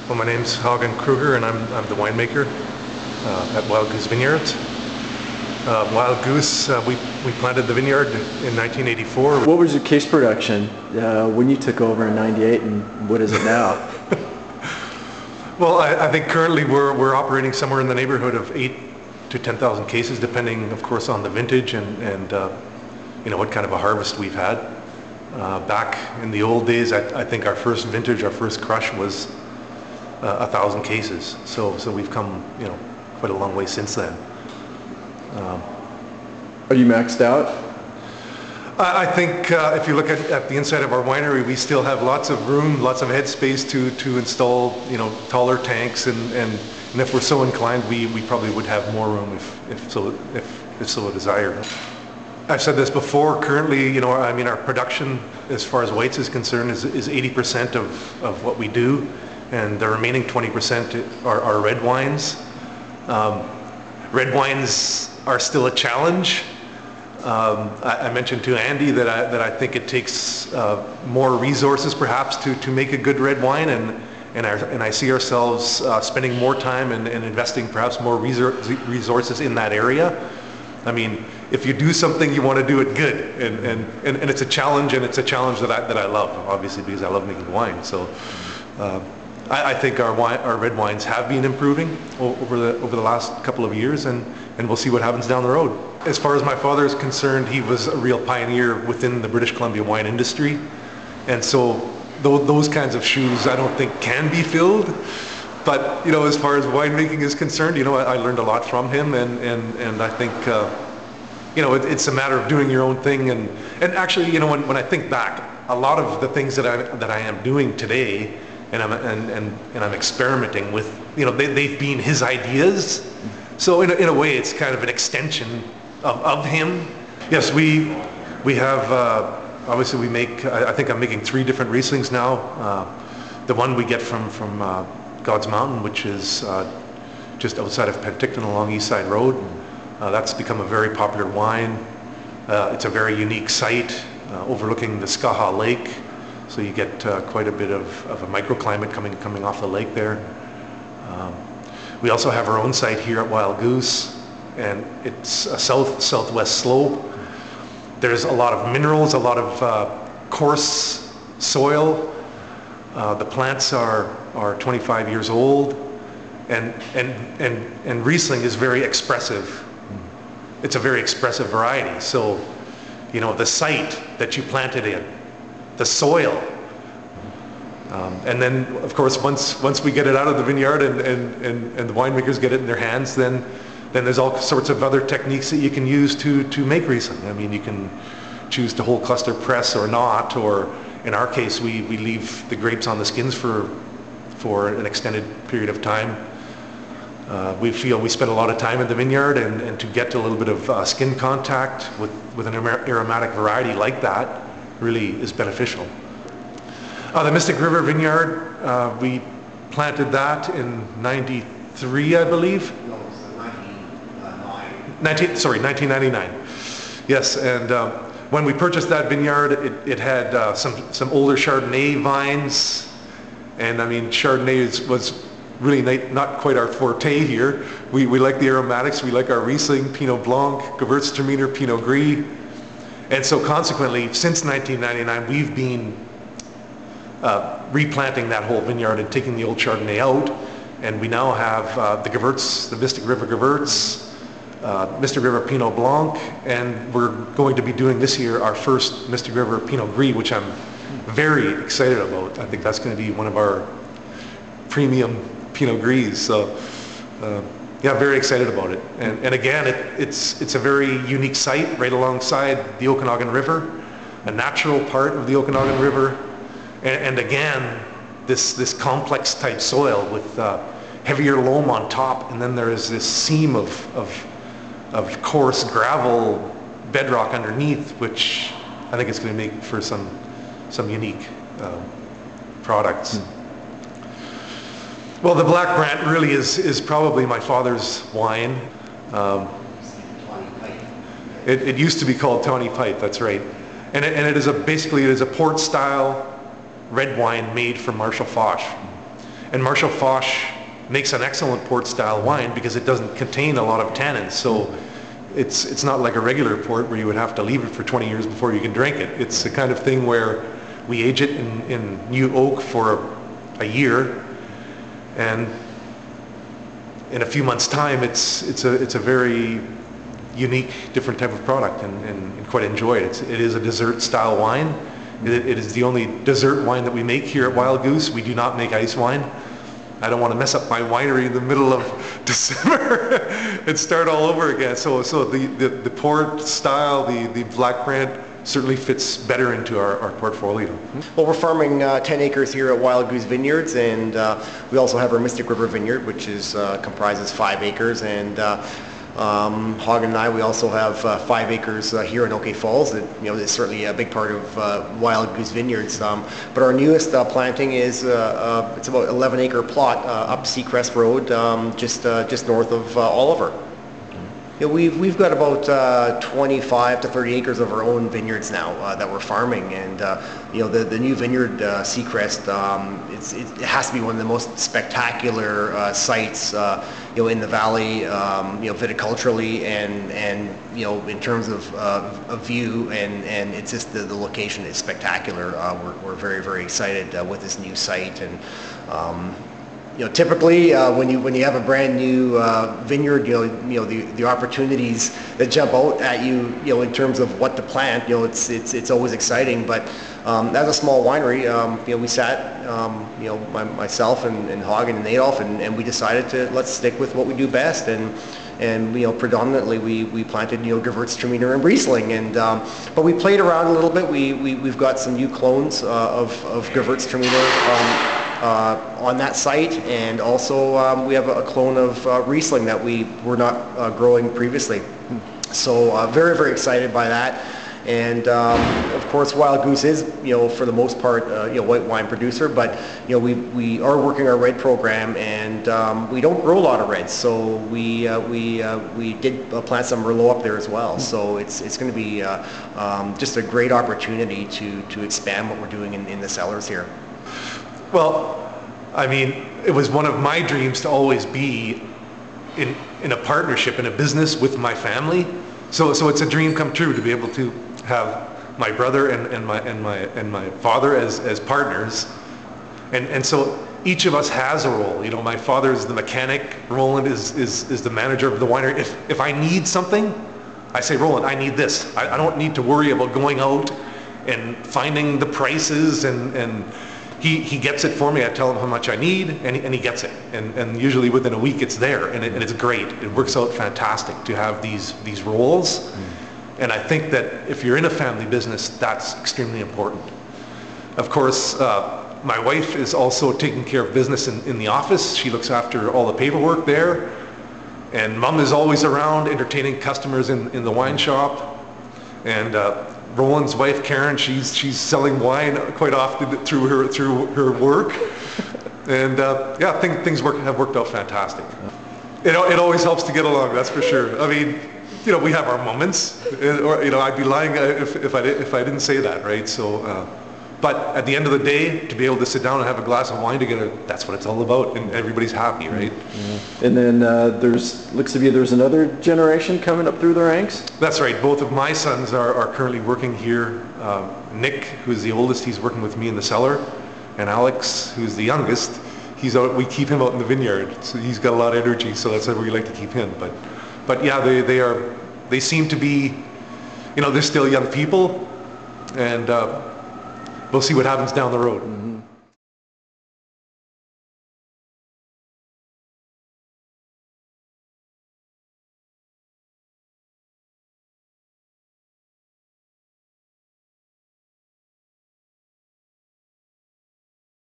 Well, my name's Hagen Kruger, and I'm the winemaker at Wild Goose Vineyards. Wild Goose, we planted the vineyard in 1984. What was your case production when you took over in '98, and what is it now? Well, I think currently we're operating somewhere in the neighborhood of 8,000 to 10,000 cases, depending, of course, on the vintage and you know, what kind of a harvest we've had. Back in the old days, I think our first vintage, our first crush was 1,000 cases. So we've come, you know, quite a long way since then. Are you maxed out? I think if you look at the inside of our winery, we still have lots of room, lots of headspace to install, you know, taller tanks, and if we're so inclined, we probably would have more room if so desired. I've said this before. Currently, you know, I mean, our production as far as whites is concerned is 80% of what we do, and the remaining 20% are red wines. Red wines are still a challenge. I mentioned to Andy that I think it takes more resources perhaps to make a good red wine, and I see ourselves spending more time and investing perhaps more resources in that area. I mean, if you do something, you want to do it good, and it's a challenge, and it's a challenge that I love, obviously, because I love making wine. So I think our red wines have been improving over the last couple of years, and we'll see what happens down the road. As far as my father is concerned, he was a real pioneer within the British Columbia wine industry, and so those kinds of shoes I don't think can be filled. But, you know, as far as winemaking is concerned, you know, I learned a lot from him, and I think, you know, it's a matter of doing your own thing, and actually, you know, when I think back, a lot of the things that I am doing today, and I'm experimenting with, you know, they've been his ideas. So in a way, it's kind of an extension of him. Yes, we have, obviously we make, I think I'm making 3 different Rieslings now. The one we get from God's Mountain, which is just outside of Penticton along East Side Road. That's become a very popular wine. It's a very unique site overlooking the Skaha Lake, so you get quite a bit of a microclimate coming off the lake there. We also have our own site here at Wild Goose, and it's a southwest slope. There's a lot of minerals, a lot of coarse soil. The plants are 25 years old, and Riesling is very expressive. It's a very expressive variety. So, you know, the site that you planted in, the soil, and then of course once we get it out of the vineyard and the winemakers get it in their hands, then there's all sorts of other techniques that you can use to make Riesling. I mean, you can choose to whole cluster press or not, or in our case we leave the grapes on the skins for an extended period of time. We feel we spend a lot of time in the vineyard, and to get a little bit of skin contact with an aromatic variety like that really is beneficial. The Mystic River Vineyard, we planted that in '93, I believe. No, it's 1999. Yes, and when we purchased that vineyard, it had some older Chardonnay vines, and I mean, Chardonnay was really not quite our forte here. We like the aromatics, we like our Riesling, Pinot Blanc, Gewürztraminer, Pinot Gris, and so consequently, since 1999, we've been replanting that whole vineyard and taking the old Chardonnay out, and we now have the Gewürz, the Mystic River Gewürz, Mystic River Pinot Blanc, and we're going to be doing this year our first Mystic River Pinot Gris, which I'm very excited about. I think that's going to be one of our premium Pinot Gris. So yeah, very excited about it. And again, it's a very unique site right alongside the Okanagan River, a natural part of the Okanagan River, and again, this complex type soil with heavier loam on top, and then there is this seam of coarse gravel bedrock underneath, which I think it's going to make for some unique products. Well, the Black Brant really is probably my father's wine. It used to be called Tawny Pipe, that's right. And it is basically a port style red wine made from Marshall Foch. And Marshall Foch makes an excellent port style wine because it doesn't contain a lot of tannins. So it's not like a regular port where you would have to leave it for 20 years before you can drink it. It's the kind of thing where we age it in new oak for a year, and in a few months' time, it's a very unique, different type of product, and quite enjoy it. It is a dessert style wine. It is the only dessert wine that we make here at Wild Goose. We do not make ice wine. I don't want to mess up my winery in the middle of December and start all over again. So the port style, the black currant, certainly fits better into our portfolio. Well, we're farming 10 acres here at Wild Goose Vineyards, and we also have our Mystic River Vineyard, which comprises 5 acres, and Hagen and I, we also have 5 acres here in Okanagan Falls. That, is certainly a big part of Wild Goose Vineyards. But our newest planting is it's about 11-acre plot up Seacrest Road, just north of Oliver. We've got about 25 to 30 acres of our own vineyards now that we're farming, and the new vineyard Seacrest, it has to be one of the most spectacular sites in the valley, viticulturally and in terms of view, and it's just the location is spectacular. We're very, very excited with this new site, and typically when you have a brand new vineyard, the opportunities that jump out at you, in terms of what to plant, it's always exciting. But as a small winery, we sat, myself and Hagen and Adolf, and we decided let's stick with what we do best, and predominantly we planted Gewürztraminer and Riesling, and but we played around a little bit. We've got some new clones of Gewürztraminer on that site, and also we have a clone of Riesling that we were not growing previously. So very, very excited by that. And of course, Wild Goose is, for the most part, white wine producer, but we are working our red program, and we don't grow a lot of reds, so we did plant some Merlot up there as well. So it's going to be just a great opportunity to expand what we're doing in the cellars here. Well, I mean, it was one of my dreams to always be in a partnership, in a business with my family. So it's a dream come true to be able to have my brother and my father as partners, and so each of us has a role. My father is the mechanic. Roland is the manager of the winery. If I need something, I say, Roland, I need this. I don't need to worry about going out and finding the prices, and he gets it for me. I tell him how much I need, and he gets it. And usually within a week it's there, and it's great. It works out fantastic to have these roles. And I think that if you're in a family business, that's extremely important. Of course, my wife is also taking care of business in the office. She looks after all the paperwork there. And Mom is always around entertaining customers in the wine shop. And Roland's wife, Karen, she's selling wine quite often through her work. And things have worked out fantastic. It always helps to get along, that's for sure. I mean, we have our moments, or I'd be lying if I didn't say that, right? So, but at the end of the day, to be able to sit down and have a glass of wine together, that's what it's all about, and everybody's happy, right? And then looks to be there's another generation coming up through the ranks? That's right. Both of my sons are currently working here. Nick, who's the oldest, he's working with me in the cellar, and Alex, who's the youngest, we keep him out in the vineyard. So he's got a lot of energy, so that's why we like to keep him. But yeah, they seem to be, they're still young people, and we'll see what happens down the road.